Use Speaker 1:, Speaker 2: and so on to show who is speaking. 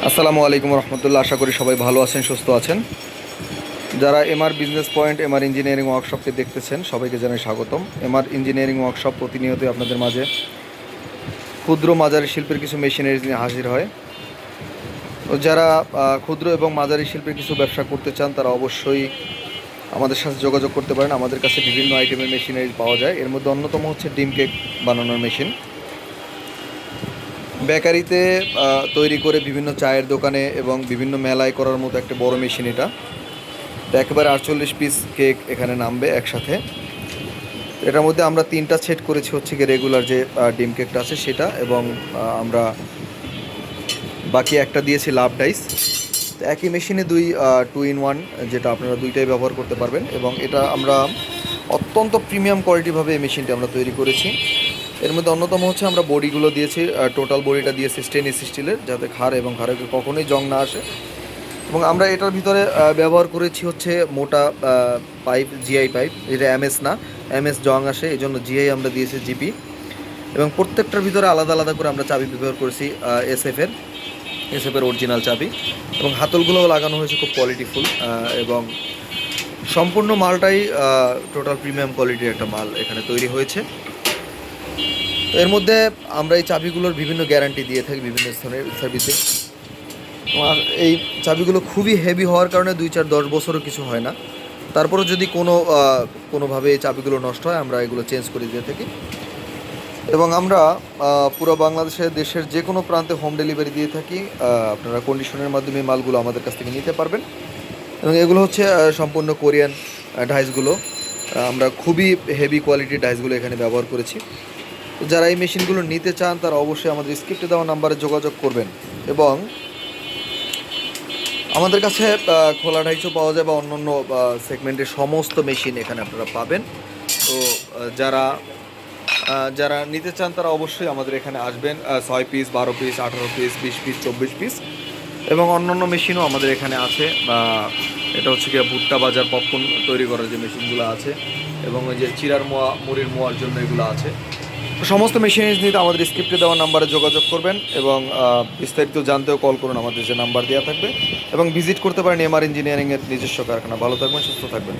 Speaker 1: আসসালামু আলাইকুম রহমতুল্লাহ। আশা করি সবাই ভালো আছেন, সুস্থ আছেন। যারা MR business point MR engineering ওয়ার্কশপকে দেখতেছেন সবাইকে জানাই স্বাগতম। এমআর ইঞ্জিনিয়ারিং ওয়ার্কশপ প্রতিনিয়তই আপনাদের মাঝে ক্ষুদ্র মাঝারি শিল্পের কিছু মেশিনারিজ নিয়ে হাজির হয়। তো যারা ক্ষুদ্র এবং মাঝারি শিল্পের কিছু ব্যবসা করতে চান তারা অবশ্যই আমাদের সাথে যোগাযোগ করতে পারেন। আমাদের কাছে বিভিন্ন আইটেমের মেশিনারিজ পাওয়া যায়। এর মধ্যে অন্যতম হচ্ছে ডিম কেক বানানোর মেশিন। বেকারিতে তৈরি করে বিভিন্ন চায়ের দোকানে এবং বিভিন্ন মেলায় করার মতো একটা বড় মেশিন এটা। একেবারে 48 পিস কেক এখানে নামবে একসাথে। এটার মধ্যে আমরা 3টা সেট করেছি, হচ্ছে কি রেগুলার যে ডিম কেকটা আছে সেটা, এবং আমরা বাকি একটা দিয়েছি লাভ ডাইস। তো একই মেশিনে 2-in-1, যেটা আপনারা দুইটাই ব্যবহার করতে পারবেন। এবং এটা আমরা অত্যন্ত প্রিমিয়াম কোয়ালিটিভাবে এই মেশিনটা আমরা তৈরি করেছি। এর মধ্যে অন্যতম হচ্ছে আমরা বডিগুলো দিয়েছি, টোটাল বডিটা দিয়েছি স্টেনলেস স্টিলের, যাতে ঘাড় এবং ঘাড়ে কখনোই জং না আসে। এবং আমরা এটার ভিতরে ব্যবহার করেছি হচ্ছে মোটা পাইপ, জিআই পাইপ। এটা এমএস না, এমএস জং আসে, এই জন্য জিআই আমরা দিয়েছি জিপি। এবং প্রত্যেকটার ভিতরে আলাদা আলাদা করে আমরা চাবি ব্যবহার করেছি এসএফের অরিজিনাল চাবি। এবং হাতলগুলোও লাগানো হয়েছে খুব কোয়ালিটিফুল, এবং সম্পূর্ণ মালটাই টোটাল প্রিমিয়াম কোয়ালিটির একটা মাল এখানে তৈরি হয়েছে। তো এর মধ্যে আমরা এই চাবিগুলোর বিভিন্ন গ্যারান্টি দিয়ে থাকি বিভিন্ন স্থানের সার্ভিসে। আর এই চাবিগুলো খুবই হেভি হওয়ার কারণে 2-4-10 বছরও কিছু হয় না। তারপরও যদি কোনোভাবে এই চাবিগুলো নষ্ট হয় আমরা এগুলো চেঞ্জ করে দিয়ে থাকি। এবং আমরা পুরো বাংলাদেশের দেশের যে কোনো প্রান্তে হোম ডেলিভারি দিয়ে থাকি। আপনারা কন্ডিশনের মাধ্যমে মালগুলো আমাদের কাছ থেকে নিতে পারবেন। এবং এগুলো হচ্ছে সম্পূর্ণ কোরিয়ান ডাইসগুলো। আমরা খুবই হেভি কোয়ালিটির ডাইসগুলো এখানে ব্যবহার করেছি। যারা এই মেশিনগুলো নিতে চান তারা অবশ্যই আমাদের স্ক্রিপ্টে দেওয়া নাম্বারে যোগাযোগ করবেন। এবং আমাদের কাছে খোলা ডাইসও পাওয়া যায় বা অন্যান্য সেগমেন্টের সমস্ত মেশিন এখানে আপনারা পাবেন। তো যারা নিতে চান তারা অবশ্যই আমাদের এখানে আসবেন। 6 piece, 12 piece, 18 piece, 20 piece, 24 piece এবং অন্যান্য মেশিনও আমাদের এখানে আছে। এটা হচ্ছে গিয়ে ভুট্টা বাজার পপকর্ন তৈরি করার যে মেশিনগুলো আছে, এবং ওই যে চিরার মোয়া, মুড়ির মোয়ার জন্য এগুলো আছে। সমস্ত মেশিনারিজ নিতে আমাদের স্ক্রিপ্টে দেওয়া নাম্বারে যোগাযোগ করবেন। এবং বিস্তারিত জানতেও কল করুন, আমাদের যে নাম্বার দেওয়া থাকবে। এবং ভিজিট করতে পারেন এমআর ইঞ্জিনিয়ারিংয়ের নিজস্ব কারখানা। ভালো থাকবেন, সুস্থ থাকবেন।